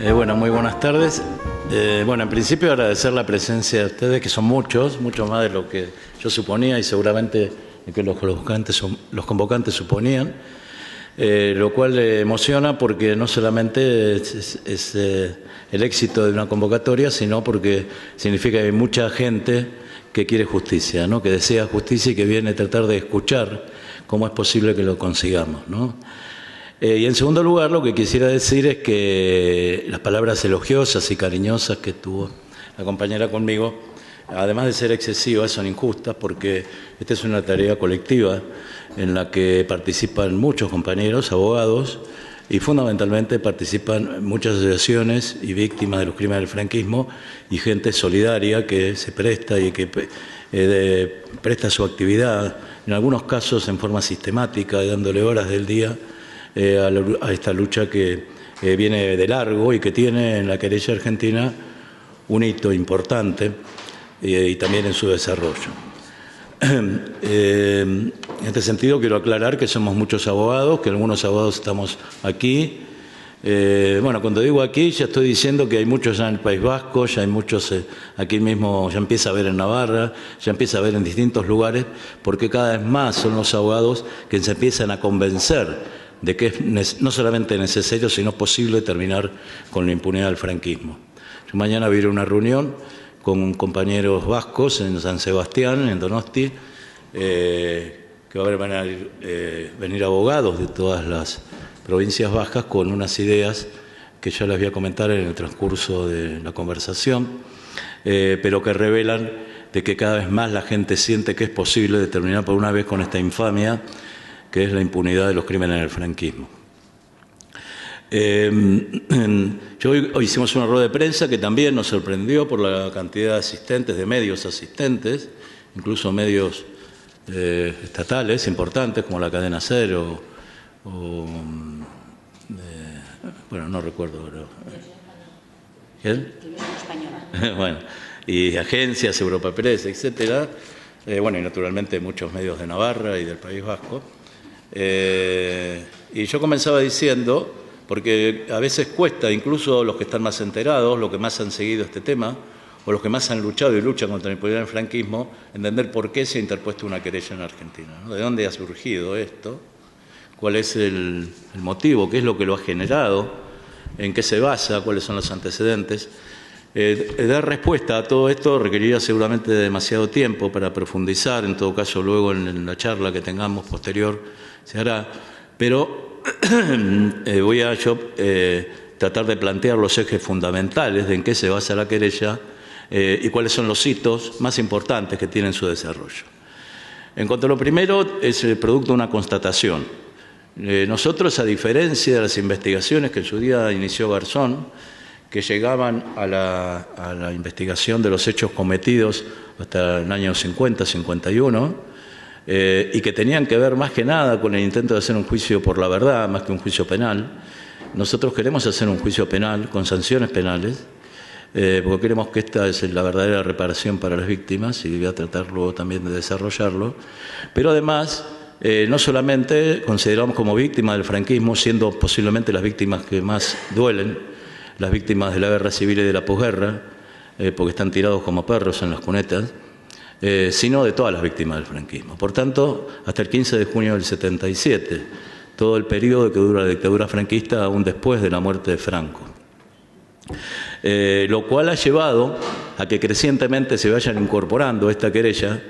Bueno, muy buenas tardes. Bueno, en principio agradecer la presencia de ustedes, que son muchos más de lo que yo suponía y seguramente que los convocantes suponían, lo cual emociona porque no solamente es el éxito de una convocatoria, sino porque significa que hay mucha gente que quiere justicia, ¿no? Que desea justicia y que viene a tratar de escuchar cómo es posible que lo consigamos, ¿no? Y en segundo lugar, lo que quisiera decir es que las palabras elogiosas y cariñosas que tuvo la compañera conmigo, además de ser excesivas, son injustas porque esta es una tarea colectiva en la que participan muchos compañeros, abogados, y fundamentalmente participan muchas asociaciones y víctimas de los crímenes del franquismo y gente solidaria que se presta y que presta su actividad, en algunos casos en forma sistemática, dándole horas del día a esta lucha que viene de largo y que tiene en la querella argentina un hito importante y también en su desarrollo. En este sentido quiero aclarar que somos muchos abogados, que algunos abogados estamos aquí. Bueno, cuando digo aquí ya estoy diciendo que hay muchos ya en el País Vasco, ya hay muchos aquí mismo, ya empieza a haber en Navarra, ya empieza a haber en distintos lugares, porque cada vez más son los abogados que se empiezan a convencer de que es no solamente necesario, sino posible terminar con la impunidad del franquismo. Yo mañana voy a ir a una reunión con compañeros vascos en San Sebastián, en Donosti, que van a venir abogados de todas las provincias vascas con unas ideas que ya les voy a comentar en el transcurso de la conversación, pero que revelan de que cada vez más la gente siente que es posible terminar por una vez con esta infamia que es la impunidad de los crímenes del franquismo. Hoy hicimos una rueda de prensa que también nos sorprendió por la cantidad de asistentes, de medios asistentes, incluso medios estatales importantes como la Cadena Cero bueno, no recuerdo, pero ¿quién? Bueno, y agencias, Europa Press, etcétera. Bueno, y naturalmente muchos medios de Navarra y del País Vasco. Y yo comenzaba diciendo, porque a veces cuesta, incluso los que están más enterados, los que más han seguido este tema, o los que más han luchado y luchan contra la impunidad del franquismo, entender por qué se ha interpuesto una querella en Argentina, ¿no? ¿De dónde ha surgido esto? ¿Cuál es el motivo? ¿Qué es lo que lo ha generado? ¿En qué se basa? ¿Cuáles son los antecedentes? Dar respuesta a todo esto requeriría seguramente demasiado tiempo para profundizar, en todo caso luego en la charla que tengamos posterior se hará, pero voy a tratar de plantear los ejes fundamentales de en qué se basa la querella y cuáles son los hitos más importantes que tienen su desarrollo. En cuanto a lo primero, es el producto de una constatación. Nosotros, a diferencia de las investigaciones que en su día inició Garzón, que llegaban a la investigación de los hechos cometidos hasta el año 50, 51, y que tenían que ver más que nada con el intento de hacer un juicio por la verdad, más que un juicio penal. Nosotros queremos hacer un juicio penal con sanciones penales, porque creemos que esta es la verdadera reparación para las víctimas, y voy a tratar luego también de desarrollarlo. Pero además, no solamente consideramos como víctimas del franquismo, siendo posiblemente las víctimas que más duelen, las víctimas de la guerra civil y de la posguerra, porque están tirados como perros en las cunetas, sino de todas las víctimas del franquismo. Por tanto, hasta el 15 de junio del 77, todo el periodo que dura la dictadura franquista, aún después de la muerte de Franco. Lo cual ha llevado a que crecientemente se vayan incorporando a esta querella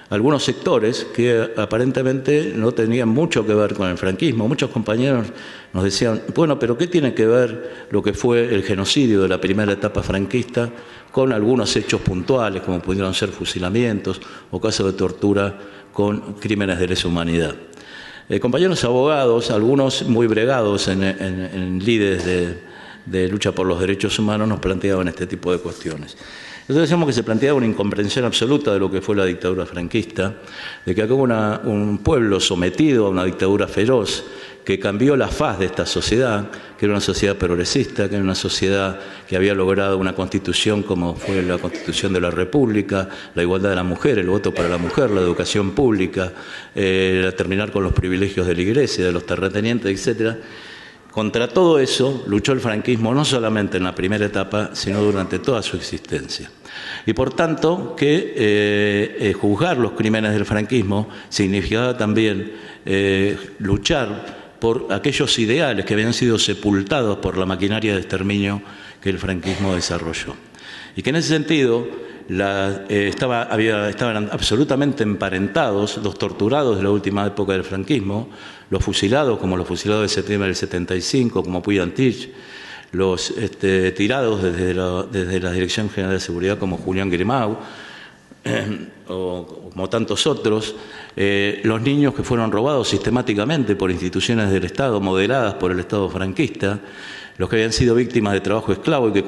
algunos sectores que aparentemente no tenían mucho que ver con el franquismo. Muchos compañeros nos decían, bueno, pero ¿qué tiene que ver lo que fue el genocidio de la primera etapa franquista con algunos hechos puntuales, como pudieron ser fusilamientos o casos de tortura con crímenes de lesa humanidad? Compañeros abogados, algunos muy bregados en lides de lucha por los derechos humanos, nos planteaban este tipo de cuestiones. Nosotros decíamos que se planteaba una incomprensión absoluta de lo que fue la dictadura franquista, de que acá hubo un pueblo sometido a una dictadura feroz que cambió la faz de esta sociedad, que era una sociedad progresista, que era una sociedad que había logrado una constitución como fue la Constitución de la República, la igualdad de la mujer, el voto para la mujer, la educación pública, terminar con los privilegios de la Iglesia, de los terratenientes, etcétera, Contra todo eso luchó el franquismo no solamente en la primera etapa, sino durante toda su existencia. Y por tanto que juzgar los crímenes del franquismo significaba también luchar por aquellos ideales que habían sido sepultados por la maquinaria de exterminio que el franquismo desarrolló. Y que en ese sentido estaban absolutamente emparentados los torturados de la última época del franquismo, los fusilados, como los fusilados de septiembre del 75, como Puig Antich, los tirados desde la Dirección General de Seguridad, como Julián Grimau, o como tantos otros, los niños que fueron robados sistemáticamente por instituciones del Estado, moderadas por el Estado franquista, los que habían sido víctimas de trabajo esclavo y que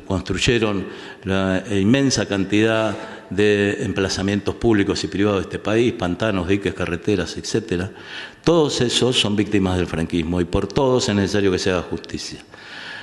construyeron la inmensa cantidad de emplazamientos públicos y privados de este país, pantanos, diques, carreteras, etcétera. Todos esos son víctimas del franquismo y por todos es necesario que se haga justicia.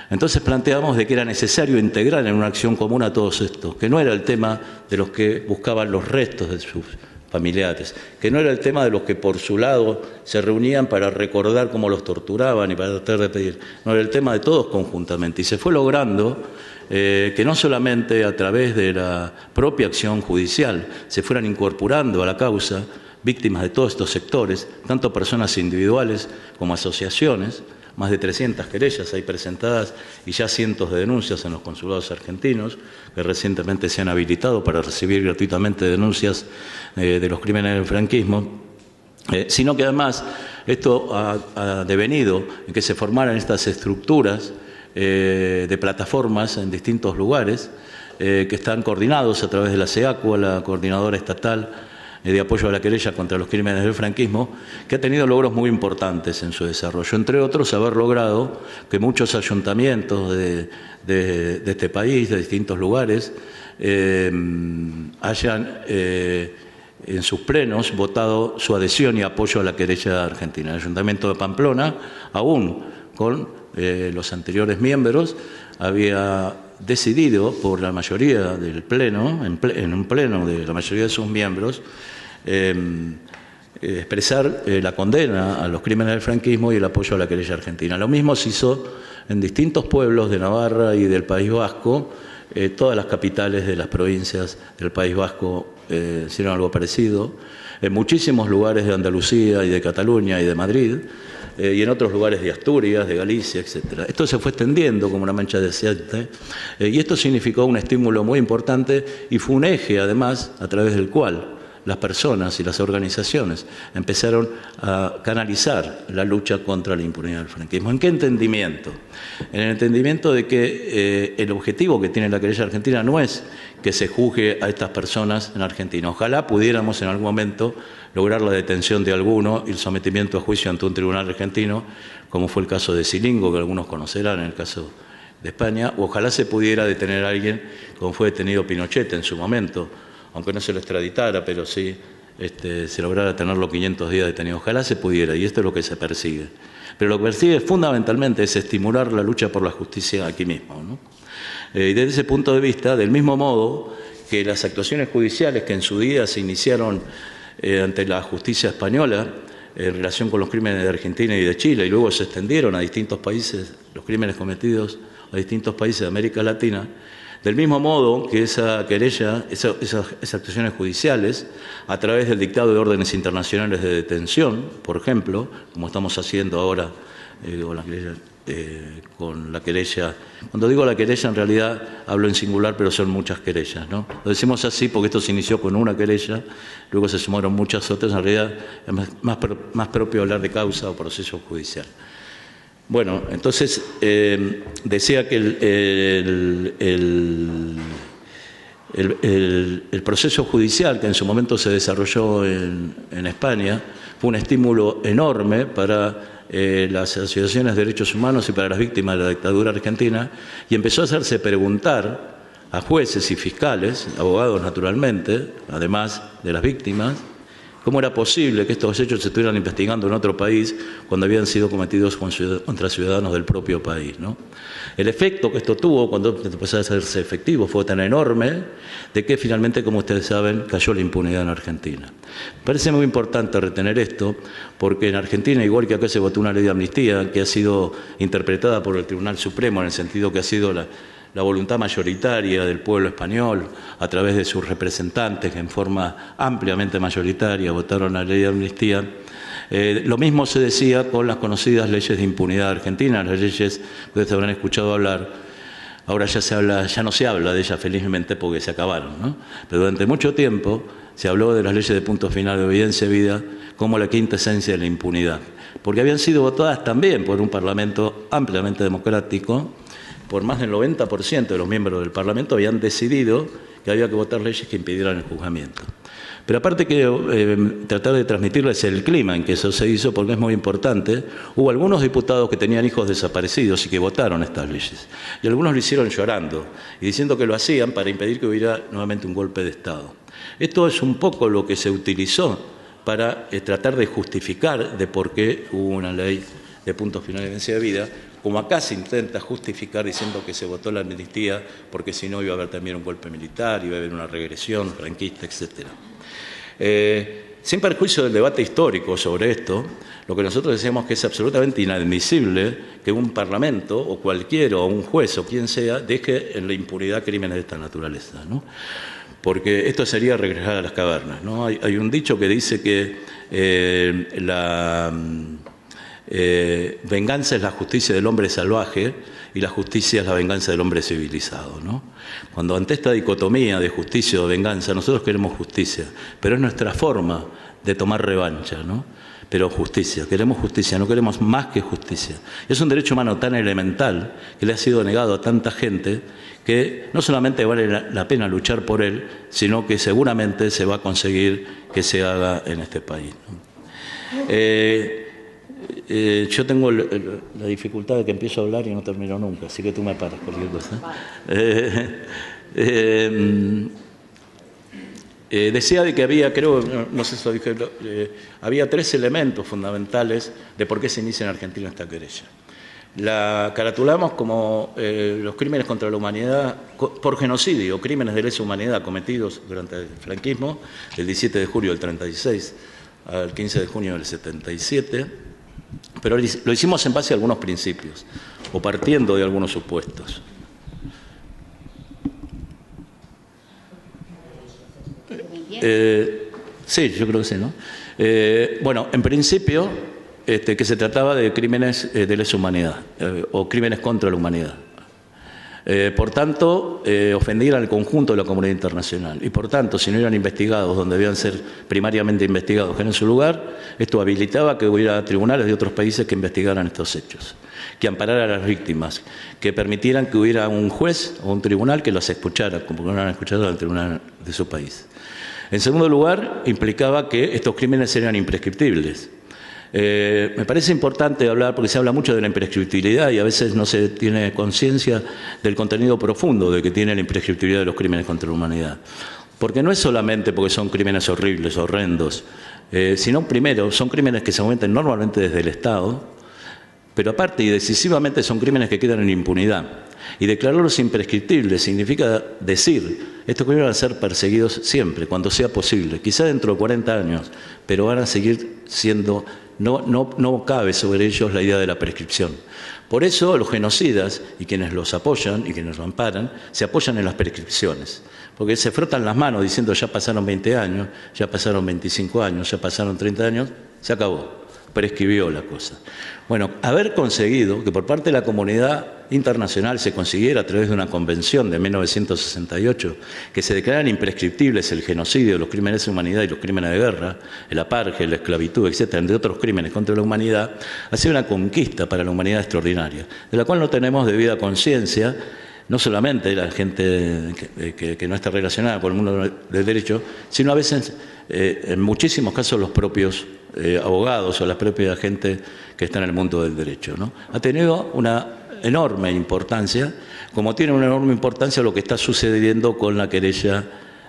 Entonces planteamos de que era necesario integrar en una acción común a todos estos, que no era el tema de los que buscaban los restos de sus familiares, que no era el tema de los que por su lado se reunían para recordar cómo los torturaban y para tratar de pedir, no, era el tema de todos conjuntamente. Y se fue logrando que no solamente a través de la propia acción judicial se fueran incorporando a la causa víctimas de todos estos sectores, tanto personas individuales como asociaciones, más de 300 querellas ahí presentadas y ya cientos de denuncias en los consulados argentinos, que recientemente se han habilitado para recibir gratuitamente denuncias de los crímenes del franquismo, sino que además esto ha devenido en que se formaran estas estructuras de plataformas en distintos lugares que están coordinados a través de la SEACU, la Coordinadora Estatal de Apoyo a la Querella contra los Crímenes del Franquismo, que ha tenido logros muy importantes en su desarrollo, entre otros haber logrado que muchos ayuntamientos de este país, de distintos lugares, hayan en sus plenos votado su adhesión y apoyo a la querella argentina. El Ayuntamiento de Pamplona, aún con los anteriores miembros, había decidido por la mayoría del pleno, en un pleno de la mayoría de sus miembros, expresar la condena a los crímenes del franquismo y el apoyo a la querella argentina. Lo mismo se hizo en distintos pueblos de Navarra y del País Vasco. Todas las capitales de las provincias del País Vasco hicieron algo parecido. En muchísimos lugares de Andalucía y de Cataluña y de Madrid, y en otros lugares de Asturias, de Galicia, etc. Esto se fue extendiendo como una mancha de aceite, y esto significó un estímulo muy importante y fue un eje, además, a través del cual las personas y las organizaciones empezaron a canalizar la lucha contra la impunidad del franquismo. ¿En qué entendimiento? En el entendimiento de que el objetivo que tiene la querella argentina no es que se juzgue a estas personas en Argentina. Ojalá pudiéramos en algún momento lograr la detención de alguno y el sometimiento a juicio ante un tribunal argentino, como fue el caso de Silingo, que algunos conocerán en el caso de España, o ojalá se pudiera detener a alguien como fue detenido Pinochet en su momento, aunque no se lo extraditara, pero sí se lograra tenerlo 500 días detenido. Ojalá se pudiera, y esto es lo que se persigue. Pero lo que persigue fundamentalmente es estimular la lucha por la justicia aquí mismo, ¿no? Y desde ese punto de vista, del mismo modo que las actuaciones judiciales que en su día se iniciaron ante la justicia española en relación con los crímenes de Argentina y de Chile, y luego se extendieron a distintos países, los crímenes cometidos a distintos países de América Latina, del mismo modo que esa querella, esas actuaciones judiciales, a través del dictado de órdenes internacionales de detención, por ejemplo, como estamos haciendo ahora con la querella, cuando digo la querella en realidad hablo en singular, pero son muchas querellas, ¿no? Lo decimos así porque esto se inició con una querella, luego se sumaron muchas otras, en realidad es más propio hablar de causa o proceso judicial. Bueno, entonces decía que el proceso judicial que en su momento se desarrolló en España fue un estímulo enorme para las asociaciones de derechos humanos y para las víctimas de la dictadura argentina, y empezó a hacerse preguntar a jueces y fiscales, abogados naturalmente, además de las víctimas, ¿Cómo era posible que estos hechos se estuvieran investigando en otro país cuando habían sido cometidos contra ciudadanos del propio país, ¿no? El efecto que esto tuvo cuando empezó a hacerse efectivo fue tan enorme de que finalmente, como ustedes saben, cayó la impunidad en Argentina. Me parece muy importante retener esto porque en Argentina, igual que acá se votó una ley de amnistía que ha sido interpretada por el Tribunal Supremo en el sentido que ha sido la voluntad mayoritaria del pueblo español, a través de sus representantes que en forma ampliamente mayoritaria votaron la ley de amnistía. Lo mismo se decía con las conocidas leyes de impunidad argentinas, las leyes que ustedes habrán escuchado hablar. Ahora ya no se habla de ellas felizmente porque se acabaron, ¿no? Pero durante mucho tiempo se habló de las leyes de punto final de obediencia vida como la quinta esencia de la impunidad, porque habían sido votadas también por un Parlamento ampliamente democrático. Por más del 90% de los miembros del Parlamento habían decidido que había que votar leyes que impidieran el juzgamiento. Pero aparte que tratar de transmitirles el clima en que eso se hizo, porque es muy importante, hubo algunos diputados que tenían hijos desaparecidos y que votaron estas leyes. Y algunos lo hicieron llorando y diciendo que lo hacían para impedir que hubiera nuevamente un golpe de Estado. Esto es un poco lo que se utilizó para tratar de justificar de por qué hubo una ley de punto final de evidencia de vida, como acá se intenta justificar diciendo que se votó la amnistía porque si no iba a haber también un golpe militar, iba a haber una regresión franquista, etc. Sin perjuicio del debate histórico sobre esto, lo que nosotros decimos que es absolutamente inadmisible que un parlamento o cualquiera, o un juez o quien sea, deje en la impunidad crímenes de esta naturaleza, ¿no? Porque esto sería regresar a las cavernas, ¿no? Hay un dicho que dice que venganza es la justicia del hombre salvaje y la justicia es la venganza del hombre civilizado, ¿no? Cuando ante esta dicotomía de justicia o venganza, nosotros queremos justicia, pero es nuestra forma de tomar revancha, ¿no? Pero justicia, queremos justicia, no queremos más que justicia. Es un derecho humano tan elemental que le ha sido negado a tanta gente que no solamente vale la pena luchar por él, sino que seguramente se va a conseguir que se haga en este país, ¿no? Yo tengo la dificultad de que empiezo a hablar y no termino nunca, así que tú me paras cualquier cosa. Decía de que había, creo, no sé si lo dije, había 3 elementos fundamentales de por qué se inicia en Argentina esta querella. La caratulamos como los crímenes contra la humanidad por genocidio, crímenes de lesa humanidad cometidos durante el franquismo, del 17 de julio del 36 al 15 de junio del 77, pero lo hicimos en base a algunos principios o partiendo de algunos supuestos. Sí, yo creo que sí, ¿no? Bueno, en principio, que se trataba de crímenes de lesa humanidad o crímenes contra la humanidad. Por tanto, ofendían al conjunto de la comunidad internacional. Y por tanto, si no eran investigados donde debían ser primariamente investigados en su lugar, esto habilitaba que hubiera tribunales de otros países que investigaran estos hechos, que ampararan a las víctimas, que permitieran que hubiera un juez o un tribunal que los escuchara, como no eran escuchados al tribunal de su país. En segundo lugar, implicaba que estos crímenes eran imprescriptibles. Me parece importante hablar, porque se habla mucho de la imprescriptibilidad y a veces no se tiene conciencia del contenido profundo de que tiene la imprescriptibilidad de los crímenes contra la humanidad. Porque no es solamente porque son crímenes horribles, horrendos, sino primero son crímenes que se cometen normalmente desde el Estado, pero aparte y decisivamente son crímenes que quedan en impunidad. Y declararlos imprescriptibles significa decir, estos crímenes van a ser perseguidos siempre, cuando sea posible, quizá dentro de 40 años, pero van a seguir siendo, no cabe sobre ellos la idea de la prescripción. Por eso los genocidas y quienes los apoyan y quienes los amparan, se apoyan en las prescripciones, porque se frotan las manos diciendo ya pasaron 20 años, ya pasaron 25 años, ya pasaron 30 años, se acabó. Prescribió la cosa. Bueno, haber conseguido que por parte de la comunidad internacional se consiguiera a través de una convención de 1968 que se declararan imprescriptibles el genocidio, los crímenes de humanidad y los crímenes de guerra, el apartheid, la esclavitud, etcétera, entre otros crímenes contra la humanidad, ha sido una conquista para la humanidad extraordinaria, de la cual no tenemos debida conciencia, no solamente la gente que no está relacionada con el mundo del derecho, sino a veces, en muchísimos casos, los propios abogados o la propia gente que está en el mundo del derecho, ¿no? Ha tenido una enorme importancia, como tiene una enorme importancia lo que está sucediendo con la querella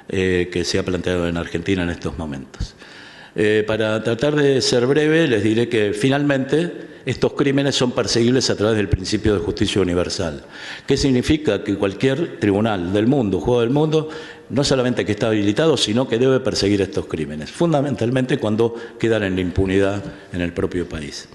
que se ha planteado en Argentina en estos momentos. Para tratar de ser breve, les diré que finalmente estos crímenes son perseguibles a través del principio de justicia universal. ¿Qué significa? Que cualquier tribunal del mundo, juzgado del mundo, no solamente que está habilitado, sino que debe perseguir estos crímenes, fundamentalmente cuando quedan en la impunidad en el propio país.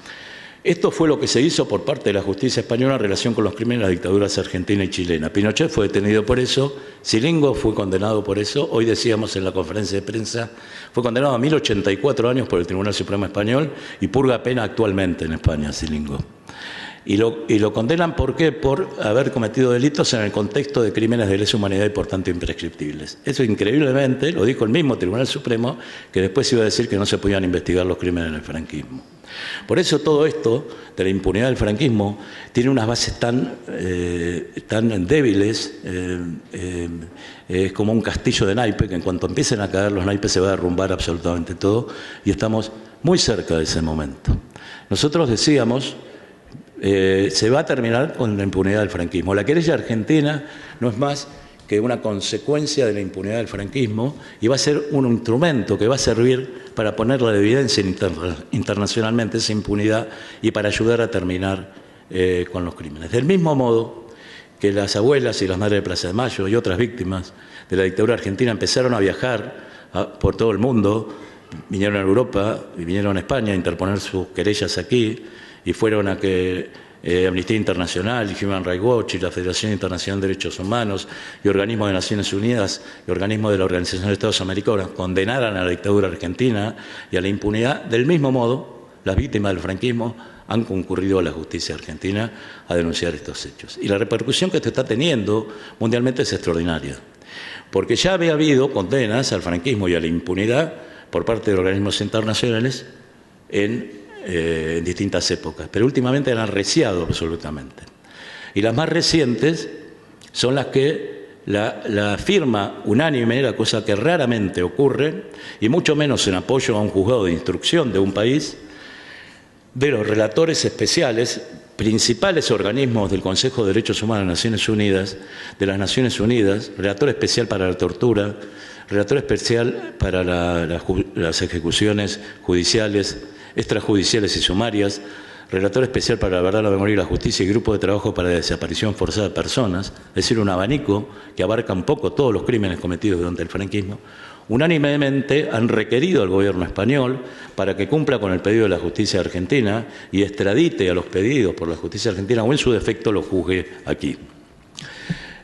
Esto fue lo que se hizo por parte de la justicia española en relación con los crímenes de las dictaduras argentina y chilena. Pinochet fue detenido por eso, Cilingo fue condenado por eso, hoy decíamos en la conferencia de prensa, fue condenado a 1084 años por el Tribunal Supremo Español y purga pena actualmente en España, Cilingo. Y lo condenan, ¿por qué? Por haber cometido delitos en el contexto de crímenes de lesa humanidad y por tanto imprescriptibles. Eso increíblemente lo dijo el mismo Tribunal Supremo, que después iba a decir que no se podían investigar los crímenes del franquismo. Por eso todo esto de la impunidad del franquismo tiene unas bases tan débiles, es como un castillo de naipes, que en cuanto empiecen a caer los naipes se va a derrumbar absolutamente todo, y estamos muy cerca de ese momento. Nosotros decíamos, se va a terminar con la impunidad del franquismo. La querella argentina no es más que una consecuencia de la impunidad del franquismo y va a ser un instrumento que va a servir para ponerla de evidencia internacionalmente esa impunidad y para ayudar a terminar con los crímenes. Del mismo modo que las abuelas y las madres de Plaza de Mayo y otras víctimas de la dictadura argentina empezaron a viajar por todo el mundo, vinieron a Europa y vinieron a España a interponer sus querellas aquí y fueron a que Amnistía Internacional y Human Rights Watch y la Federación Internacional de Derechos Humanos y organismos de Naciones Unidas y organismos de la Organización de Estados Americanos condenaran a la dictadura argentina y a la impunidad. Del mismo modo, las víctimas del franquismo han concurrido a la justicia argentina a denunciar estos hechos. Y la repercusión que esto está teniendo mundialmente es extraordinaria, porque ya había habido condenas al franquismo y a la impunidad por parte de organismos internacionales en distintas épocas, pero últimamente han arreciado absolutamente. Y las más recientes son las que la firma unánime, la cosa que raramente ocurre, y mucho menos en apoyo a un juzgado de instrucción de un país, de los relatores especiales, principales organismos del Consejo de Derechos Humanos de las Naciones Unidas, de las Naciones Unidas, relator especial para la tortura, relator especial para las ejecuciones judiciales, extrajudiciales y sumarias, relator especial para la verdad, la memoria y la justicia y grupo de trabajo para la desaparición forzada de personas, es decir, un abanico que abarca un poco todos los crímenes cometidos durante el franquismo, unánimemente han requerido al gobierno español para que cumpla con el pedido de la justicia argentina y extradite a los pedidos por la justicia argentina o en su defecto los juzgue aquí.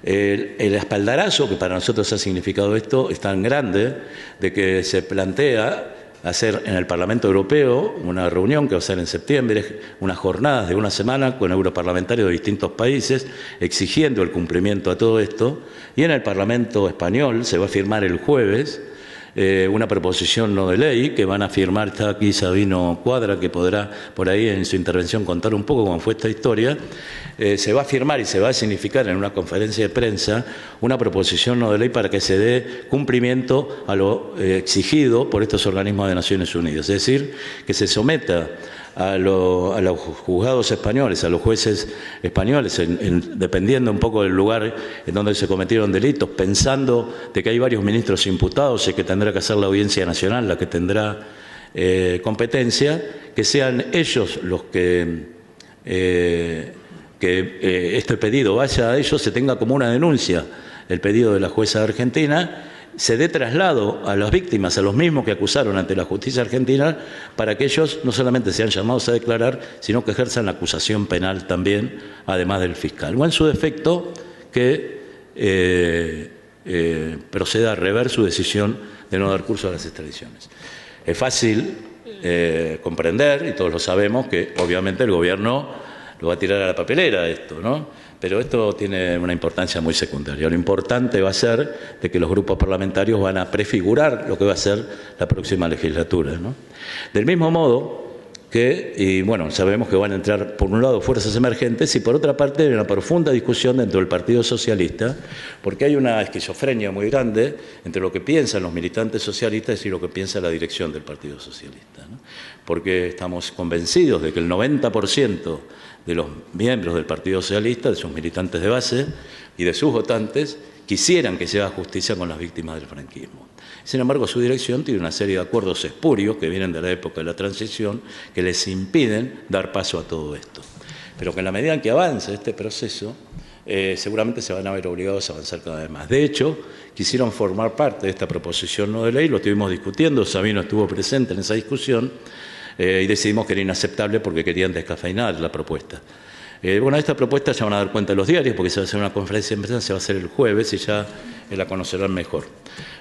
El espaldarazo que para nosotros ha significado esto es tan grande de que se plantea hacer en el Parlamento Europeo una reunión que va a ser en septiembre, unas jornadas de una semana con europarlamentarios de distintos países exigiendo el cumplimiento a todo esto, y en el Parlamento Español se va a firmar el jueves una proposición no de ley que van a firmar, está aquí Sabino Cuadra, que podrá por ahí en su intervención contar un poco cómo fue esta historia. Se va a firmar y se va a significar en una conferencia de prensa una proposición no de ley para que se dé cumplimiento a lo exigido por estos organismos de Naciones Unidas, es decir, que se someta a los juzgados españoles, a los jueces españoles, dependiendo un poco del lugar en donde se cometieron delitos, pensando de que hay varios ministros imputados y que tendrá que hacer la Audiencia Nacional la que tendrá competencia, que sean ellos los que este pedido vaya a ellos, se tenga como una denuncia el pedido de la jueza argentina, se dé traslado a las víctimas, a los mismos que acusaron ante la justicia argentina, para que ellos no solamente sean llamados a declarar, sino que ejerzan la acusación penal también, además del fiscal. O en su defecto, que proceda a rever su decisión de no dar curso a las extradiciones. Es fácil comprender, y todos lo sabemos, que obviamente el gobierno lo va a tirar a la papelera esto, ¿no? Pero esto tiene una importancia muy secundaria. Lo importante va a ser de que los grupos parlamentarios van a prefigurar lo que va a ser la próxima legislatura, ¿no? Del mismo modo que, y bueno, sabemos que van a entrar por un lado fuerzas emergentes y por otra parte hay una profunda discusión dentro del Partido Socialista, porque hay una esquizofrenia muy grande entre lo que piensan los militantes socialistas y lo que piensa la dirección del Partido Socialista, ¿no? Porque estamos convencidos de que el 90% de los miembros del Partido Socialista, de sus militantes de base y de sus votantes, quisieran que se haga justicia con las víctimas del franquismo. Sin embargo, su dirección tiene una serie de acuerdos espurios que vienen de la época de la transición que les impiden dar paso a todo esto. Pero que en la medida en que avance este proceso, seguramente se van a ver obligados a avanzar cada vez más. De hecho, quisieron formar parte de esta proposición no de ley, lo estuvimos discutiendo, Sabino estuvo presente en esa discusión, y decidimos que era inaceptable porque querían descafeinar la propuesta. Bueno, esta propuesta ya van a dar cuenta los diarios porque se va a hacer una conferencia de prensa, se va a hacer el jueves y ya la conocerán mejor.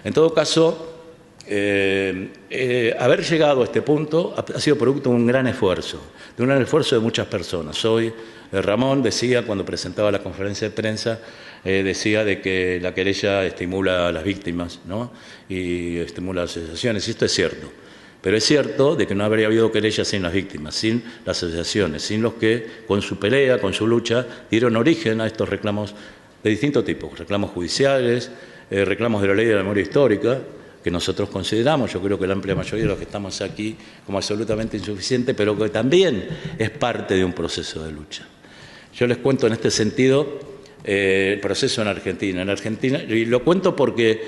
En todo caso, haber llegado a este punto ha sido producto de un gran esfuerzo de muchas personas. Hoy Ramón decía, cuando presentaba la conferencia de prensa, decía de que la querella estimula a las víctimas, ¿no? Y estimula las asociaciones, y esto es cierto. Pero es cierto de que no habría habido querella sin las víctimas, sin las asociaciones, sin los que con su pelea, con su lucha, dieron origen a estos reclamos de distintos tipos, reclamos judiciales, reclamos de la ley de la memoria histórica, que nosotros consideramos, yo creo que la amplia mayoría de los que estamos aquí, como absolutamente insuficiente, pero que también es parte de un proceso de lucha. Yo les cuento en este sentido el proceso en Argentina. Y lo cuento porque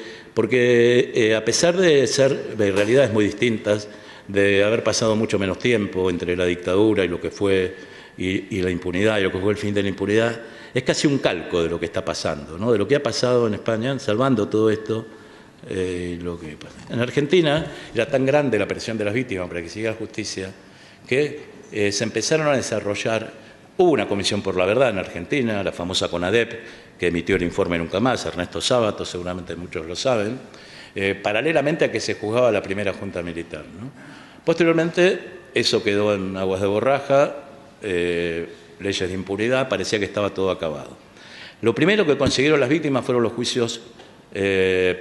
a pesar de ser de realidades muy distintas, de haber pasado mucho menos tiempo entre la dictadura y lo que fue y la impunidad y lo que fue el fin de la impunidad, es casi un calco de lo que está pasando, ¿no? De lo que ha pasado en España, salvando todo esto. En Argentina era tan grande la presión de las víctimas para que se llegue a la justicia que se empezaron a desarrollar. Hubo una comisión por la verdad en Argentina, la famosa CONADEP, que emitió el informe Nunca Más, Ernesto Sábato, seguramente muchos lo saben, paralelamente a que se juzgaba la primera junta militar, ¿no? Posteriormente, eso quedó en aguas de borraja, leyes de impunidad, parecía que estaba todo acabado. Lo primero que consiguieron las víctimas fueron los juicios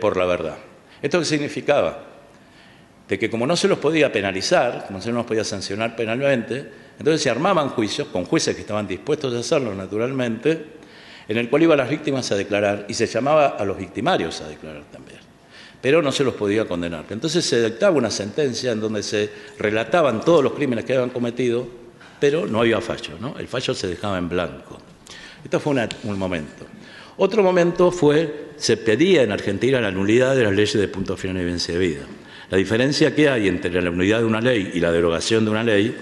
por la verdad. ¿Esto qué significaba? De que como no se los podía penalizar, como no se los podía sancionar penalmente, entonces se armaban juicios con jueces que estaban dispuestos a hacerlo naturalmente, en el cual iban las víctimas a declarar y se llamaba a los victimarios a declarar también, pero no se los podía condenar. Entonces se dictaba una sentencia en donde se relataban todos los crímenes que habían cometido, pero no había fallo, ¿no? El fallo se dejaba en blanco. Esto fue un momento. Otro momento fue, se pedía en Argentina la nulidad de las leyes de punto final y evidencia de vida. La diferencia que hay entre la nulidad de una ley y la derogación de una ley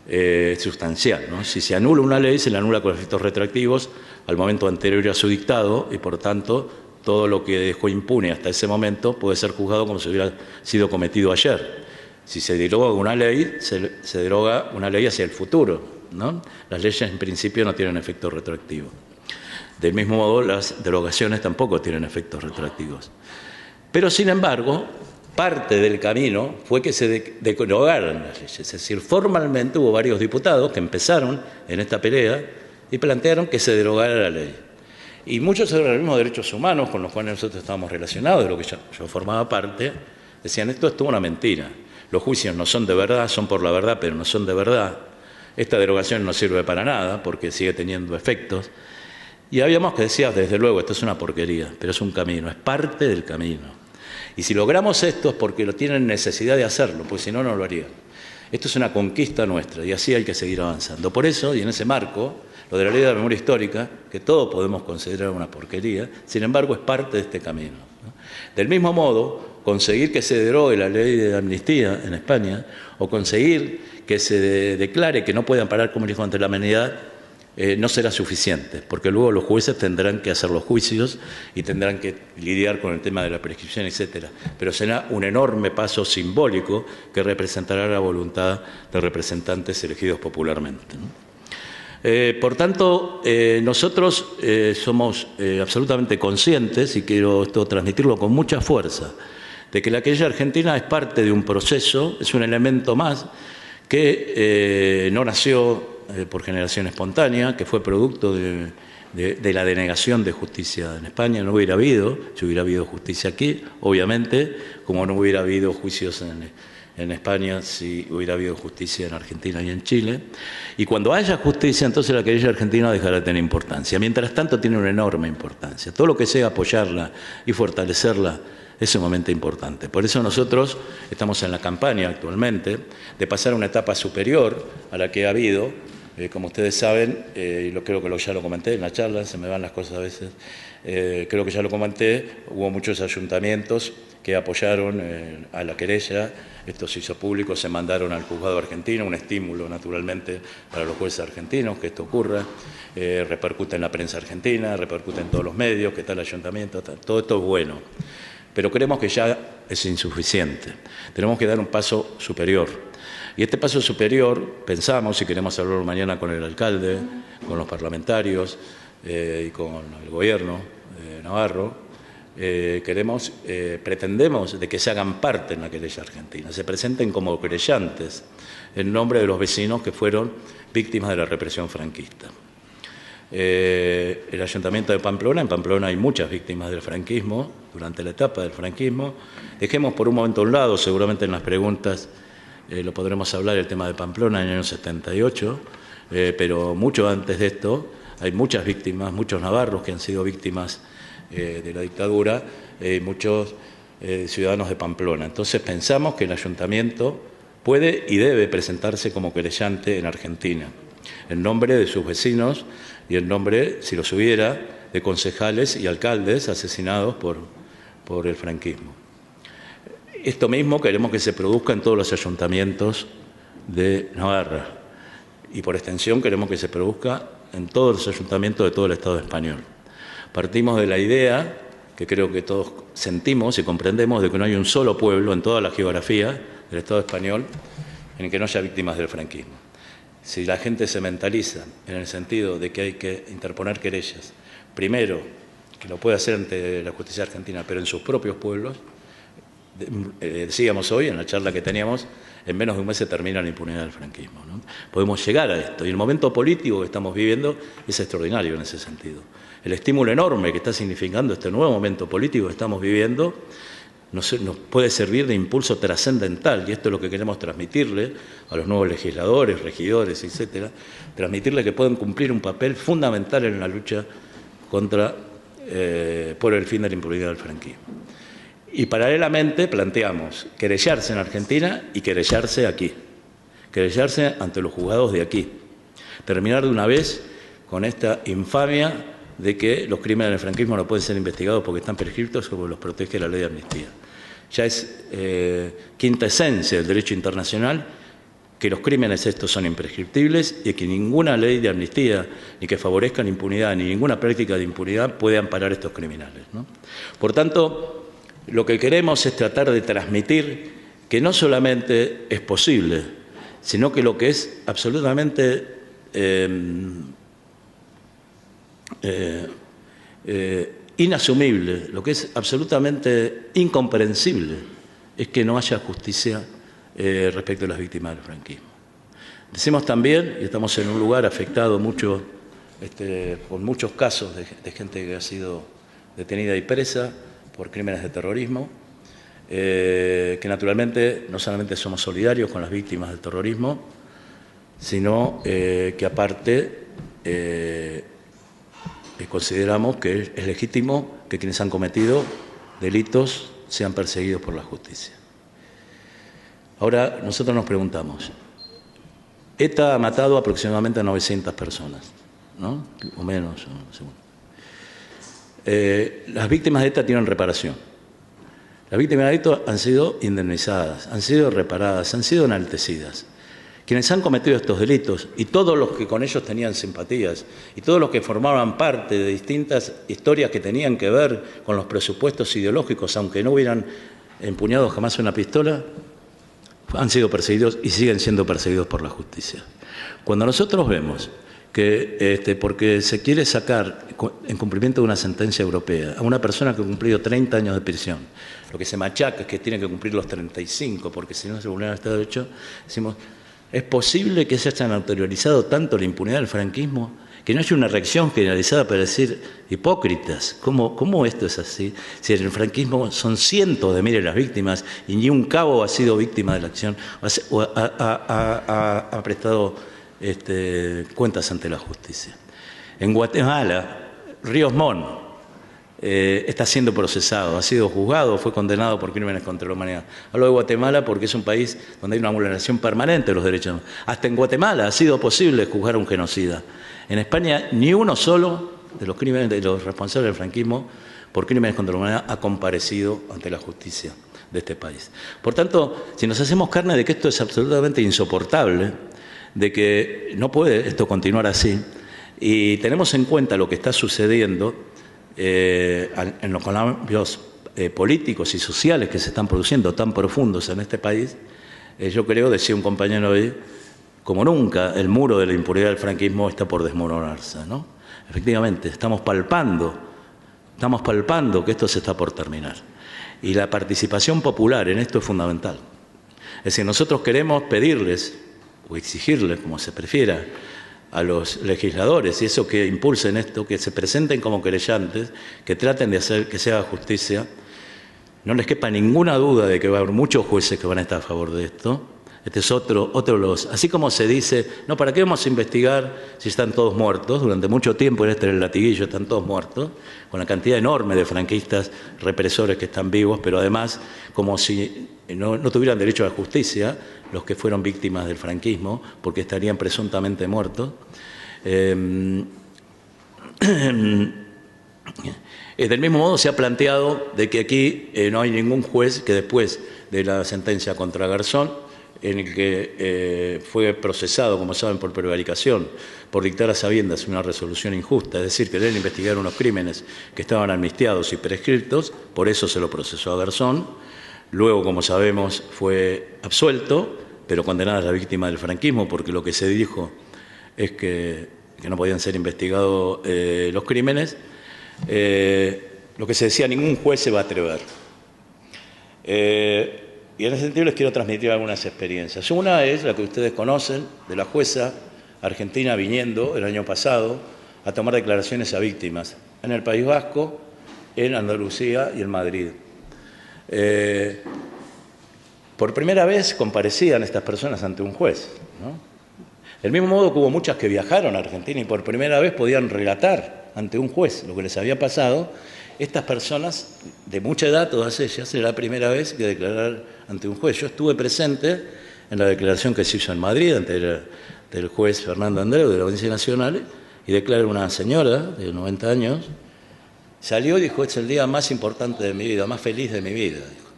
es sustancial, ¿no? Si se anula una ley, se la anula con efectos retroactivos al momento anterior a su dictado y, por tanto, todo lo que dejó impune hasta ese momento puede ser juzgado como si hubiera sido cometido ayer. Si se deroga una ley, se deroga una ley hacia el futuro, ¿no? Las leyes, en principio, no tienen efecto retroactivo. Del mismo modo, las derogaciones tampoco tienen efectos retroactivos. Pero, sin embargo, parte del camino fue que se derogaran las leyes. Es decir, formalmente hubo varios diputados que empezaron en esta pelea y plantearon que se derogara la ley. Y muchos organismos de derechos humanos con los cuales nosotros estábamos relacionados, de lo que yo formaba parte, decían, esto es toda una mentira. Los juicios no son de verdad, son por la verdad, pero no son de verdad. Esta derogación no sirve para nada porque sigue teniendo efectos. Y habíamos que decir, desde luego, esto es una porquería, pero es un camino, es parte del camino. Y si logramos esto es porque lo tienen necesidad de hacerlo, pues si no, no lo harían. Esto es una conquista nuestra y así hay que seguir avanzando. Por eso, y en ese marco, lo de la ley de la memoria histórica, que todos podemos considerar una porquería, sin embargo es parte de este camino, ¿no? Del mismo modo, conseguir que se derogue la ley de amnistía en España o conseguir que se declare que no puede amparar como hijo ante la humanidad, no será suficiente, porque luego los jueces tendrán que hacer los juicios y tendrán que lidiar con el tema de la prescripción, etcétera. Pero será un enorme paso simbólico que representará la voluntad de representantes elegidos popularmente, ¿no? Por tanto, nosotros somos absolutamente conscientes, y quiero esto transmitirlo con mucha fuerza, de que la querella argentina es parte de un proceso, es un elemento más que no nació por generación espontánea, que fue producto de la denegación de justicia en España. No hubiera habido, si hubiera habido justicia aquí, obviamente, como no hubiera habido juicios en España si hubiera habido justicia en Argentina y en Chile. Y cuando haya justicia, entonces la querella argentina dejará de tener importancia. Mientras tanto, tiene una enorme importancia. Todo lo que sea apoyarla y fortalecerla es sumamente importante. Por eso nosotros estamos en la campaña actualmente de pasar a una etapa superior a la que ha habido, Como ustedes saben, y creo que ya lo comenté en la charla, se me van las cosas a veces, creo que ya lo comenté, hubo muchos ayuntamientos que apoyaron a la querella, esto se hizo público, se mandaron al juzgado argentino, un estímulo naturalmente para los jueces argentinos que esto ocurra, repercute en la prensa argentina, repercute en todos los medios, que está el ayuntamiento, todo esto es bueno, pero creemos que ya es insuficiente, tenemos que dar un paso superior. Y este paso superior, pensamos, y queremos hablarlo mañana con el alcalde, con los parlamentarios y con el gobierno navarro, pretendemos de que se hagan parte en la querella argentina, se presenten como querellantes en nombre de los vecinos que fueron víctimas de la represión franquista. El Ayuntamiento de Pamplona, en Pamplona hay muchas víctimas del franquismo, durante la etapa del franquismo. Dejemos por un momento a un lado, seguramente en las preguntas lo podremos hablar, el tema de Pamplona en el año 78, pero mucho antes de esto hay muchas víctimas, muchos navarros que han sido víctimas de la dictadura, muchos ciudadanos de Pamplona. Entonces pensamos que el ayuntamiento puede y debe presentarse como querellante en Argentina, en nombre de sus vecinos y en nombre, si los hubiera, de concejales y alcaldes asesinados por el franquismo. Esto mismo queremos que se produzca en todos los ayuntamientos de Navarra y por extensión queremos que se produzca en todos los ayuntamientos de todo el Estado español. Partimos de la idea, que creo que todos sentimos y comprendemos, de que no hay un solo pueblo en toda la geografía del Estado español en el que no haya víctimas del franquismo. Si la gente se mentaliza en el sentido de que hay que interponer querellas, primero, que lo puede hacer ante la justicia argentina, pero en sus propios pueblos, decíamos hoy, en la charla que teníamos, en menos de un mes se termina la impunidad del franquismo, ¿no? Podemos llegar a esto, y el momento político que estamos viviendo es extraordinario en ese sentido. El estímulo enorme que está significando este nuevo momento político que estamos viviendo nos puede servir de impulso trascendental, y esto es lo que queremos transmitirle a los nuevos legisladores, regidores, etcétera, transmitirle que pueden cumplir un papel fundamental en la lucha por el fin de la impunidad del franquismo. Y paralelamente planteamos querellarse en Argentina y querellarse aquí, querellarse ante los juzgados de aquí, terminar de una vez con esta infamia de que los crímenes del franquismo no pueden ser investigados porque están prescriptos como los protege la ley de amnistía. Ya es quinta esencia del derecho internacional que los crímenes estos son imprescriptibles y que ninguna ley de amnistía, ni que favorezca la impunidad, ni ninguna práctica de impunidad puede amparar a estos criminales, ¿no? Por tanto, lo que queremos es tratar de transmitir que no solamente es posible, sino que lo que es absolutamente inasumible, lo que es absolutamente incomprensible, es que no haya justicia respecto a las víctimas del franquismo. Decimos también, y estamos en un lugar afectado mucho por muchos casos de gente que ha sido detenida y presa por crímenes de terrorismo, que naturalmente no solamente somos solidarios con las víctimas del terrorismo, sino que aparte consideramos que es legítimo que quienes han cometido delitos sean perseguidos por la justicia. Ahora nosotros nos preguntamos, ETA ha matado aproximadamente a 900 personas, ¿no? O menos, según. Las víctimas de ETA tienen reparación. Las víctimas de ETA han sido indemnizadas, han sido reparadas, han sido enaltecidas. Quienes han cometido estos delitos y todos los que con ellos tenían simpatías y todos los que formaban parte de distintas historias que tenían que ver con los presupuestos ideológicos, aunque no hubieran empuñado jamás una pistola, han sido perseguidos y siguen siendo perseguidos por la justicia. Cuando nosotros vemos que porque se quiere sacar en cumplimiento de una sentencia europea a una persona que ha cumplido 30 años de prisión, lo que se machaca es que tiene que cumplir los 35 porque si no se vulnera el Estado de Derecho, decimos, ¿es posible que se haya naturalizado tanto la impunidad del franquismo que no haya una reacción generalizada para decir hipócritas? ¿Cómo esto es así? Si en el franquismo son cientos de miles las víctimas y ni un cabo ha sido víctima de la acción o ha prestado cuentas ante la justicia. En Guatemala, Ríos Montt, está siendo procesado, ha sido juzgado, fue condenado por crímenes contra la humanidad. Hablo de Guatemala porque es un país donde hay una vulneración permanente de los derechos humanos. Hasta en Guatemala ha sido posible juzgar a un genocida. En España ni uno solo de los responsables del franquismo por crímenes contra la humanidad ha comparecido ante la justicia de este país. Por tanto, si nos hacemos carne de que esto es absolutamente insoportable, de que no puede esto continuar así, y tenemos en cuenta lo que está sucediendo en los cambios políticos y sociales que se están produciendo tan profundos en este país, yo creo, decía un compañero hoy, como nunca el muro de la impunidad del franquismo está por desmoronarse, ¿no? Efectivamente, estamos palpando que esto se está por terminar. Y la participación popular en esto es fundamental. Es decir, nosotros queremos pedirles, o exigirles, como se prefiera, a los legisladores, y eso que impulsen esto, que se presenten como querellantes, que traten de hacer que se haga justicia. No les quepa ninguna duda de que va a haber muchos jueces que van a estar a favor de esto. Este es otro de los... Así como se dice, no, ¿para qué vamos a investigar si están todos muertos? Durante mucho tiempo en el latiguillo están todos muertos, con la cantidad enorme de franquistas represores que están vivos, pero además como si no tuvieran derecho a la justicia los que fueron víctimas del franquismo, porque estarían presuntamente muertos. Del mismo modo se ha planteado de que aquí no hay ningún juez que después de la sentencia contra Garzón, en el que fue procesado, como saben, por prevaricación, por dictar a sabiendas una resolución injusta, es decir, querer investigar unos crímenes que estaban amnistiados y prescriptos, por eso se lo procesó a Garzón. Luego, como sabemos, fue absuelto, pero condenada a la víctima del franquismo, porque lo que se dijo es que no podían ser investigados los crímenes. Lo que se decía, ningún juez se va a atrever. Y en ese sentido les quiero transmitir algunas experiencias. Una es la que ustedes conocen, de la jueza argentina viniendo el año pasado a tomar declaraciones a víctimas en el País Vasco, en Andalucía y en Madrid. Por primera vez comparecían estas personas ante un juez, ¿no? Del mismo modo que hubo muchas que viajaron a Argentina y por primera vez podían relatar ante un juez lo que les había pasado. Estas personas, de mucha edad, todas ellas, era la primera vez que declarar ante un juez. Yo estuve presente en la declaración que se hizo en Madrid ante el juez Fernando Andreu de la Audiencia Nacional, y declaró una señora de 90 años, salió y dijo, es el día más importante de mi vida, más feliz de mi vida. Dijo.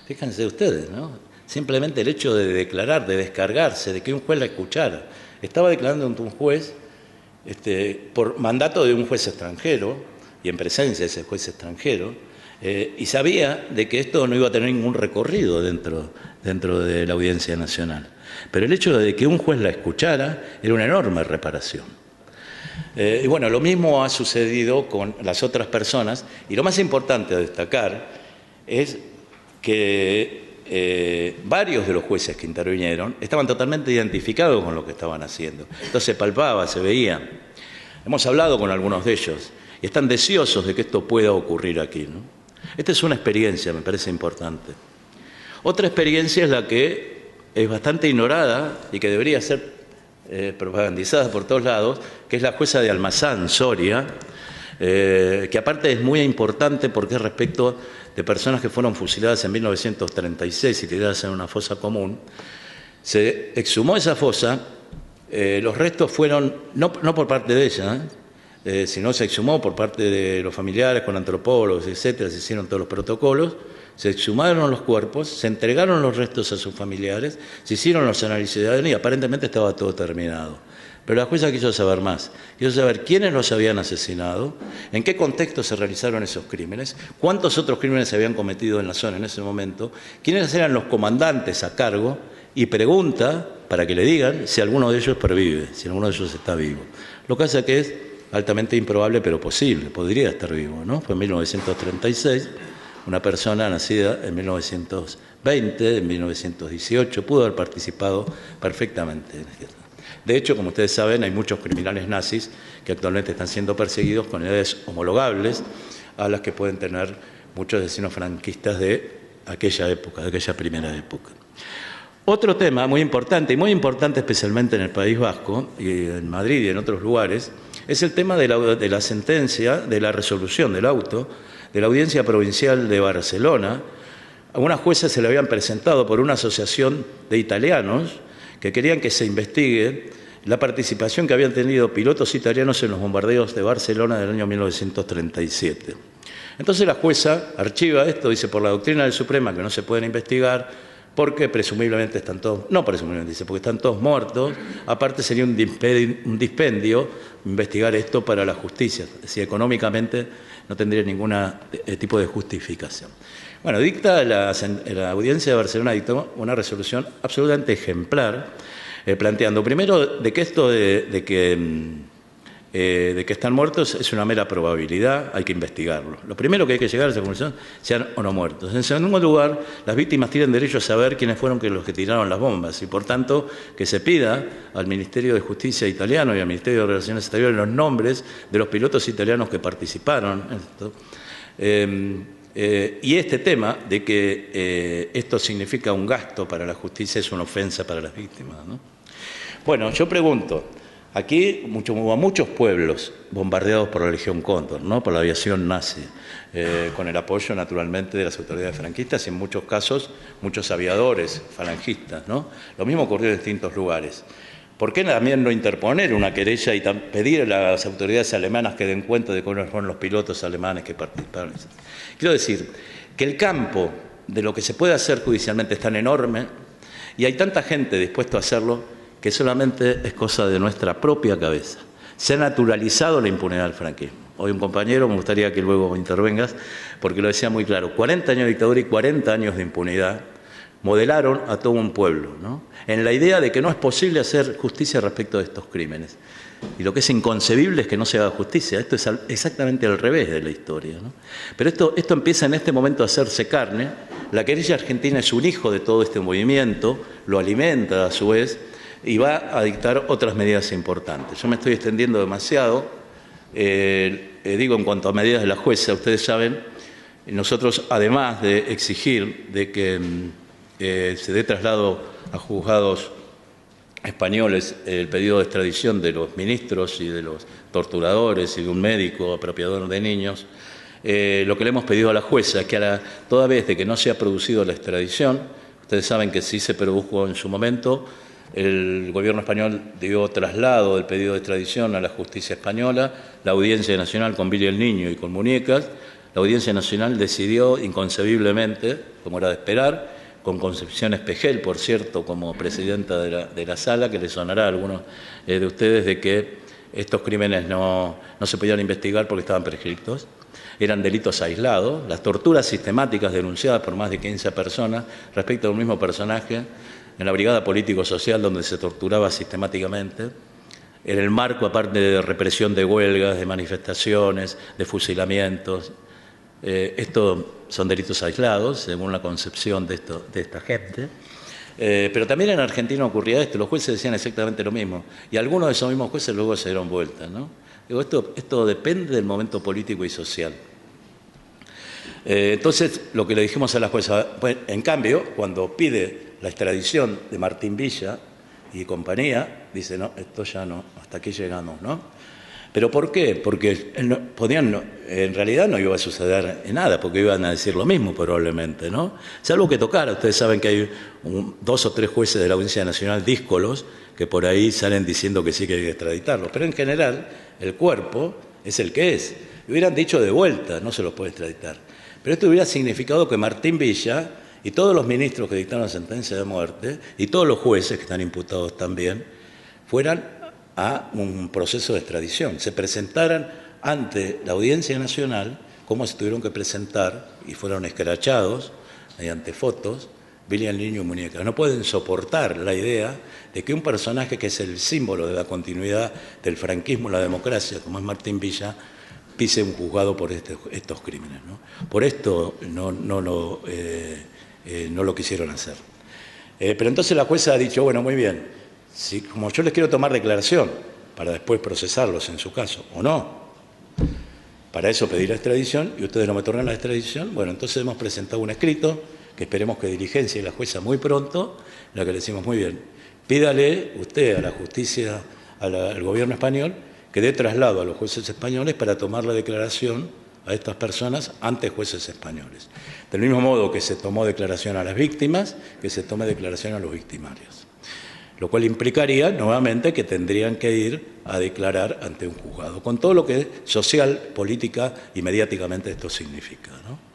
Fíjense ustedes, ¿no? Simplemente el hecho de declarar, de descargarse, de que un juez la escuchara. Estaba declarando ante un juez por mandato de un juez extranjero, y en presencia de ese juez extranjero, y sabía de que esto no iba a tener ningún recorrido dentro de la Audiencia Nacional. Pero el hecho de que un juez la escuchara era una enorme reparación. Y bueno, lo mismo ha sucedido con las otras personas, y lo más importante a destacar es que varios de los jueces que intervinieron estaban totalmente identificados con lo que estaban haciendo. Entonces se palpaba, se veía. Hemos hablado con algunos de ellos, y están deseosos de que esto pueda ocurrir aquí, ¿no? Esta es una experiencia, me parece importante. Otra experiencia es la que es bastante ignorada y que debería ser propagandizada por todos lados, que es la jueza de Almazán, Soria, que aparte es muy importante porque es respecto de personas que fueron fusiladas en 1936 y tiradas en una fosa común. Se exhumó esa fosa, los restos fueron, no por parte de ella, sino se exhumó por parte de los familiares, con antropólogos, etcétera, se hicieron todos los protocolos, se exhumaron los cuerpos, se entregaron los restos a sus familiares, se hicieron los análisis de ADN y aparentemente estaba todo terminado. Pero la jueza quiso saber más, quiso saber quiénes los habían asesinado, en qué contexto se realizaron esos crímenes, cuántos otros crímenes se habían cometido en la zona en ese momento, quiénes eran los comandantes a cargo, y pregunta, para que le digan, si alguno de ellos pervive, si alguno de ellos está vivo. Lo que hace que es altamente improbable, pero posible, podría estar vivo, ¿no? Fue en 1936, una persona nacida en 1920, en 1918, pudo haber participado perfectamente en esto. De hecho, como ustedes saben, hay muchos criminales nazis que actualmente están siendo perseguidos con edades homologables a las que pueden tener muchos asesinos franquistas de aquella época, de aquella primera época. Otro tema muy importante especialmente en el País Vasco, y en Madrid y en otros lugares, es el tema de la sentencia, de la resolución del auto de la Audiencia Provincial de Barcelona. A una jueza se le habían presentado por una asociación de italianos que querían que se investigue la participación que habían tenido pilotos italianos en los bombardeos de Barcelona del año 1937. Entonces la jueza archiva esto, dice, por la doctrina del Suprema que no se pueden investigar porque presumiblemente están todos, no presumiblemente, dice, porque están todos muertos, aparte sería un dispendio investigar esto para la justicia, es decir, económicamente no tendría ningún tipo de justificación. Bueno, la Audiencia de Barcelona dictó una resolución absolutamente ejemplar, planteando primero de que esto de que están muertos es una mera probabilidad, hay que investigarlo. Lo primero que hay que llegar a esa conclusión, sean o no muertos. En segundo lugar, las víctimas tienen derecho a saber quiénes fueron los que tiraron las bombas y, por tanto, que se pida al Ministerio de Justicia italiano y al Ministerio de Relaciones Exteriores los nombres de los pilotos italianos que participaron en esto. Y este tema de que esto significa un gasto para la justicia es una ofensa para las víctimas, ¿no? Bueno, yo pregunto, aquí hubo muchos pueblos bombardeados por la Legión Cóndor, ¿no? Por la aviación nazi, con el apoyo naturalmente de las autoridades franquistas y en muchos casos muchos aviadores falangistas, ¿no? Lo mismo ocurrió en distintos lugares. ¿Por qué también no interponer una querella y pedir a las autoridades alemanas que den cuenta de cuáles fueron los pilotos alemanes que participaron? Quiero decir que el campo de lo que se puede hacer judicialmente es tan enorme y hay tanta gente dispuesta a hacerlo que solamente es cosa de nuestra propia cabeza. Se ha naturalizado la impunidad del franquismo. Hoy un compañero, me gustaría que luego intervengas, porque lo decía muy claro, 40 años de dictadura y 40 años de impunidad modelaron a todo un pueblo, ¿no? En la idea de que no es posible hacer justicia respecto de estos crímenes. Y lo que es inconcebible es que no se haga justicia. Esto es exactamente al revés de la historia, ¿no? Pero esto empieza en este momento a hacerse carne. La querella argentina es un hijo de todo este movimiento, lo alimenta a su vez, y va a dictar otras medidas importantes. Yo me estoy extendiendo demasiado, digo en cuanto a medidas de la jueza, ustedes saben, nosotros además de exigir de que se dé traslado a juzgados españoles el pedido de extradición de los ministros y de los torturadores y de un médico apropiador de niños, lo que le hemos pedido a la jueza es que toda vez de que no se ha producido la extradición, ustedes saben que sí se produjo en su momento, el gobierno español dio traslado del pedido de extradición a la justicia española, la Audiencia Nacional con Billy el Niño y con muñecas, la Audiencia Nacional decidió inconcebiblemente, como era de esperar, con Concepción Espejel, por cierto, como presidenta de la sala, que les sonará a algunos de ustedes de que estos crímenes no se podían investigar porque estaban prescritos, eran delitos aislados, las torturas sistemáticas denunciadas por más de 15 personas respecto a un mismo personaje, en la Brigada Político-Social donde se torturaba sistemáticamente, en el marco aparte de represión de huelgas, de manifestaciones, de fusilamientos. Esto son delitos aislados, según la concepción de esta gente. Pero también en Argentina ocurría esto, los jueces decían exactamente lo mismo, y algunos de esos mismos jueces luego se dieron vuelta, ¿no? Digo, esto depende del momento político y social. Entonces, lo que le dijimos a la jueza, pues, en cambio, cuando pide la extradición de Martín Villa y compañía, dice, no, esto ya no, hasta aquí llegamos, ¿no? ¿Pero por qué? Porque en realidad no iba a suceder nada, porque iban a decir lo mismo probablemente, ¿no? Salvo que tocara, ustedes saben que hay 2 o 3 jueces de la Audiencia Nacional díscolos que por ahí salen diciendo que sí que hay que extraditarlos, pero en general el cuerpo es el que es. Hubieran dicho de vuelta, no se los puede extraditar. Pero esto hubiera significado que Martín Villa y todos los ministros que dictaron la sentencia de muerte y todos los jueces que están imputados también fueran a un proceso de extradición, se presentaran ante la Audiencia Nacional como se tuvieron que presentar y fueron escrachados mediante fotos Billy el Niño y muñecas. No pueden soportar la idea de que un personaje que es el símbolo de la continuidad del franquismo y la democracia, como es Martín Villa, pise un juzgado por estos crímenes, ¿no? Por esto no lo quisieron hacer. Pero entonces la jueza ha dicho, bueno, muy bien, si, como yo les quiero tomar declaración para después procesarlos en su caso, o no, para eso pedir la extradición y ustedes no me otorgan la extradición, bueno, entonces hemos presentado un escrito que esperemos que diligencie la jueza muy pronto, en la que le decimos, muy bien, pídale usted a la justicia, al gobierno español, que dé traslado a los jueces españoles para tomar la declaración a estas personas ante jueces españoles. Del mismo modo que se tomó declaración a las víctimas, que se tome declaración a los victimarios. Lo cual implicaría, nuevamente, que tendrían que ir a declarar ante un juzgado, con todo lo que social, política y mediáticamente esto significa, ¿no?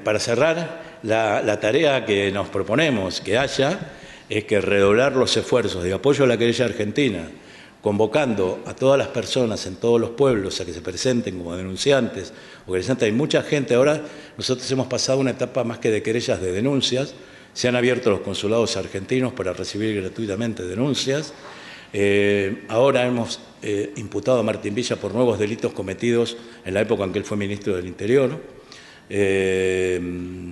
Para cerrar, la tarea que nos proponemos que haya es que redoblar los esfuerzos de apoyo a la querella argentina, convocando a todas las personas en todos los pueblos a que se presenten como denunciantes o querellantes. Hay mucha gente ahora, nosotros hemos pasado una etapa más que de querellas, de denuncias. Se han abierto los consulados argentinos para recibir gratuitamente denuncias. Ahora hemos imputado a Martín Villa por nuevos delitos cometidos en la época en que él fue ministro del Interior, que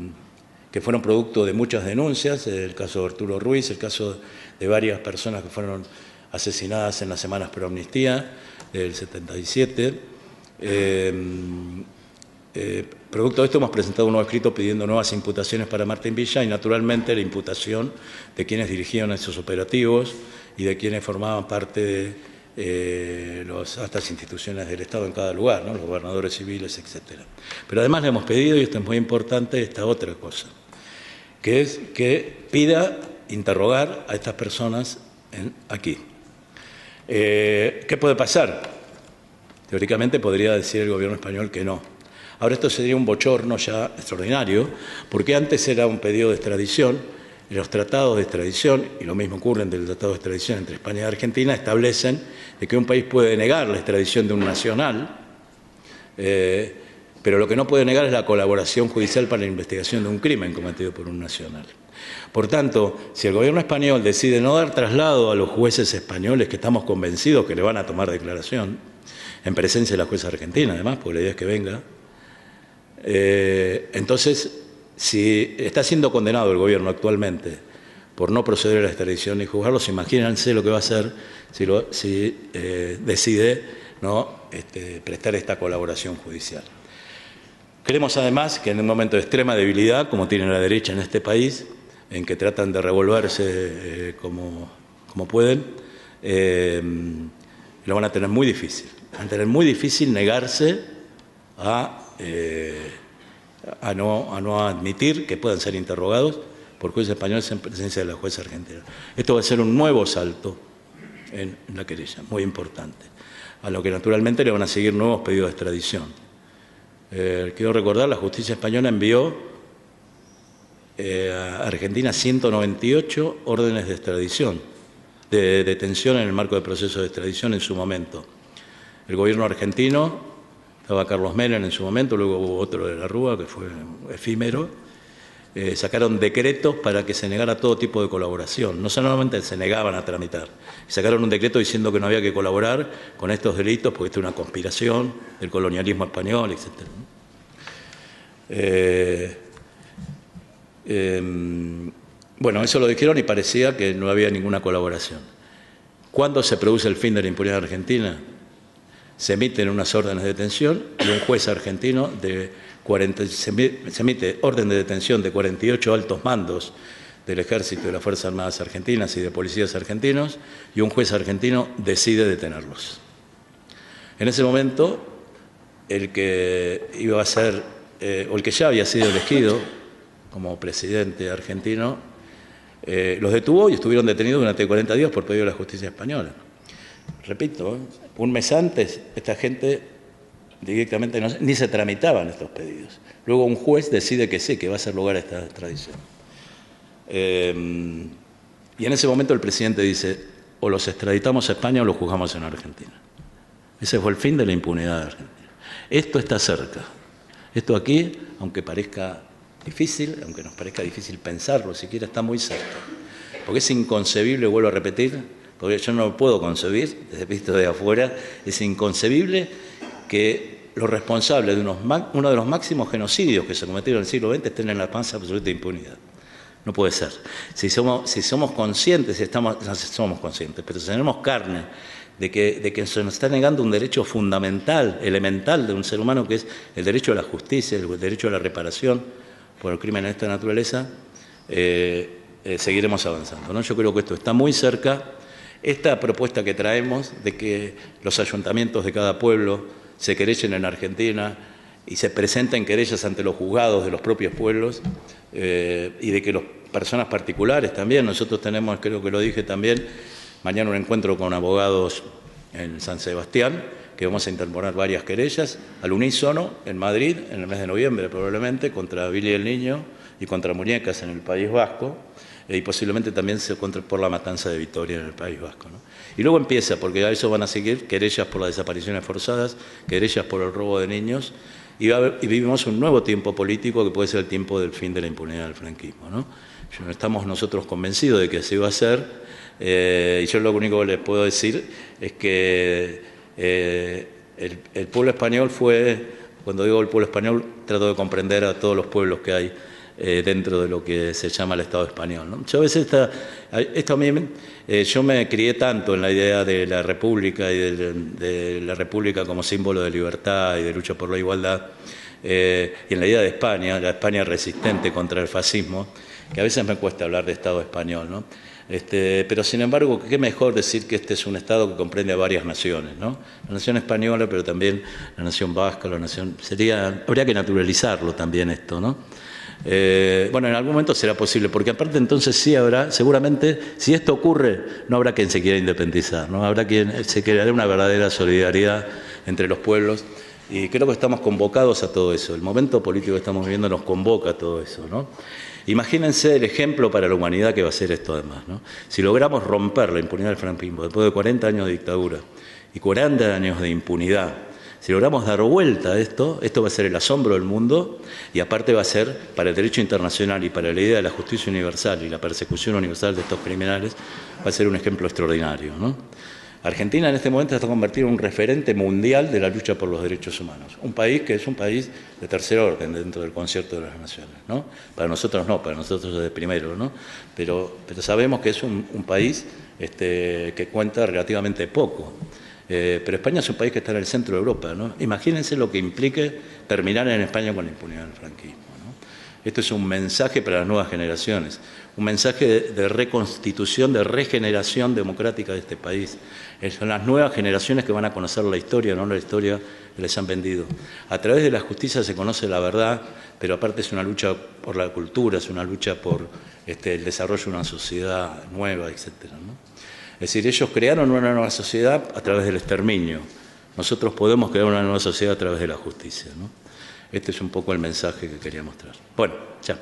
fueron producto de muchas denuncias, el caso de Arturo Ruiz, el caso de varias personas que fueron asesinadas en las semanas pro amnistía del 77. Producto de esto hemos presentado un nuevo escrito pidiendo nuevas imputaciones para Martín Villa y, naturalmente, la imputación de quienes dirigían esos operativos y de quienes formaban parte de las altas instituciones del Estado en cada lugar, ¿no? Los gobernadores civiles, etc. Pero además le hemos pedido, y esto es muy importante, esta otra cosa, que es que pida interrogar a estas personas aquí. ¿Qué puede pasar? Teóricamente podría decir el gobierno español que no. Ahora esto sería un bochorno ya extraordinario, porque antes era un pedido de extradición, y los tratados de extradición, y lo mismo ocurre entre el tratado de extradición entre España y Argentina, establecen de que un país puede negar la extradición de un nacional, pero lo que no puede negar es la colaboración judicial para la investigación de un crimen cometido por un nacional. Por tanto, si el gobierno español decide no dar traslado a los jueces españoles, que estamos convencidos que le van a tomar declaración, en presencia de la jueza argentina, además, porque la idea es que venga, entonces, si está siendo condenado el gobierno actualmente por no proceder a la extradición y juzgarlos, imagínense lo que va a hacer si decide no prestar esta colaboración judicial. Creemos además que en un momento de extrema debilidad, como tiene la derecha en este país, en que tratan de revolverse como pueden, lo van a tener muy difícil. Van a tener muy difícil negarse a no admitir que puedan ser interrogados por jueces españoles en presencia de la jueza argentina. Esto va a ser un nuevo salto en la querella, muy importante, a lo que naturalmente le van a seguir nuevos pedidos de extradición. Quiero recordar, la justicia española envió a Argentina 198 órdenes de extradición, de detención en el marco del proceso de extradición en su momento. El gobierno argentino, estaba Carlos Menem en su momento, luego hubo otro de la Rúa que fue efímero, sacaron decretos para que se negara todo tipo de colaboración. No solamente se negaban a tramitar, sacaron un decreto diciendo que no había que colaborar con estos delitos porque esto es una conspiración del colonialismo español, etc. Bueno, eso lo dijeron y parecía que no había ninguna colaboración. ¿Cuándo se produce el fin de la impunidad argentina? Se emiten unas órdenes de detención y un juez argentino se emite orden de detención de 48 altos mandos del Ejército y de las Fuerzas Armadas Argentinas y de policías argentinos, y un juez argentino decide detenerlos. En ese momento, el que iba a ser, o el que ya había sido elegido como presidente argentino, los detuvo y estuvieron detenidos durante 40 días por pedido de la justicia española. Repito, un mes antes esta gente directamente ni se tramitaban estos pedidos. Luego un juez decide que sí, que va a hacer lugar a esta extradición. Y en ese momento el presidente dice, o los extraditamos a España o los juzgamos en Argentina. Ese fue el fin de la impunidad de Argentina. Esto está cerca. Esto aquí, aunque parezca difícil, aunque nos parezca difícil pensarlo, siquiera está muy cerca. Porque es inconcebible, vuelvo a repetir, porque yo no lo puedo concebir, desde visto de afuera, es inconcebible que los responsables de uno de los máximos genocidios que se cometieron en el siglo XX estén en la más absoluta impunidad. No puede ser. Si somos conscientes, no somos conscientes, pero si tenemos carne de que se nos está negando un derecho fundamental, elemental de un ser humano, que es el derecho a la justicia, el derecho a la reparación por el crimen de esta naturaleza, seguiremos avanzando, ¿no? Yo creo que esto está muy cerca esta propuesta que traemos de que los ayuntamientos de cada pueblo se querellen en Argentina y se presenten querellas ante los juzgados de los propios pueblos y de que las personas particulares también, nosotros tenemos, creo que lo dije también, mañana un encuentro con abogados en San Sebastián, que vamos a interponer varias querellas al unísono en Madrid, en el mes de noviembre probablemente, contra Billy el Niño y contra muñecas en el País Vasco, y posiblemente también por la matanza de Vitoria en el País Vasco, ¿no? Y luego empieza, porque a eso van a seguir querellas por las desapariciones forzadas, querellas por el robo de niños, y vivimos un nuevo tiempo político que puede ser el tiempo del fin de la impunidad del franquismo, ¿no? Estamos nosotros convencidos de que así va a ser, y yo lo único que les puedo decir es que el pueblo español cuando digo el pueblo español, trato de comprender a todos los pueblos que hay dentro de lo que se llama el Estado español, ¿no? Yo a veces yo me crié tanto en la idea de la República y de la República como símbolo de libertad y de lucha por la igualdad, y en la idea de España, la España resistente contra el fascismo, que a veces me cuesta hablar de Estado español, ¿no? Pero sin embargo, qué mejor decir que este es un Estado que comprende a varias naciones, ¿no? La nación española, pero también la nación vasca, habría que naturalizarlo también esto, ¿no? Bueno, en algún momento será posible, porque aparte entonces sí habrá, seguramente, si esto ocurre, no habrá quien se quiera independizar, ¿no? Habrá quien se creará una verdadera solidaridad entre los pueblos, y creo que estamos convocados a todo eso. El momento político que estamos viviendo nos convoca a todo eso, ¿no? Imagínense el ejemplo para la humanidad que va a ser esto además, ¿no? Si logramos romper la impunidad del franquismo después de 40 años de dictadura y 40 años de impunidad, si logramos dar vuelta a esto va a ser el asombro del mundo y aparte va a ser para el derecho internacional y para la idea de la justicia universal y la persecución universal de estos criminales, va a ser un ejemplo extraordinario, ¿no? Argentina en este momento está convertida en un referente mundial de la lucha por los derechos humanos. Un país que es un país de tercer orden dentro del concierto de las naciones, ¿no? Para nosotros no, para nosotros es de primero, ¿no? Pero sabemos que es un país que cuenta relativamente poco. Pero España es un país que está en el centro de Europa, ¿no? Imagínense lo que implique terminar en España con la impunidad del franquismo, ¿no? Esto es un mensaje para las nuevas generaciones, un mensaje de reconstitución, de regeneración democrática de este país. Son las nuevas generaciones que van a conocer la historia, no la historia que les han vendido. A través de la justicia se conoce la verdad, pero aparte es una lucha por la cultura, es una lucha por el desarrollo de una sociedad nueva, etcétera, ¿no? Es decir, ellos crearon una nueva sociedad a través del exterminio. Nosotros podemos crear una nueva sociedad a través de la justicia, ¿no? Este es un poco el mensaje que quería mostrar. Bueno, ya.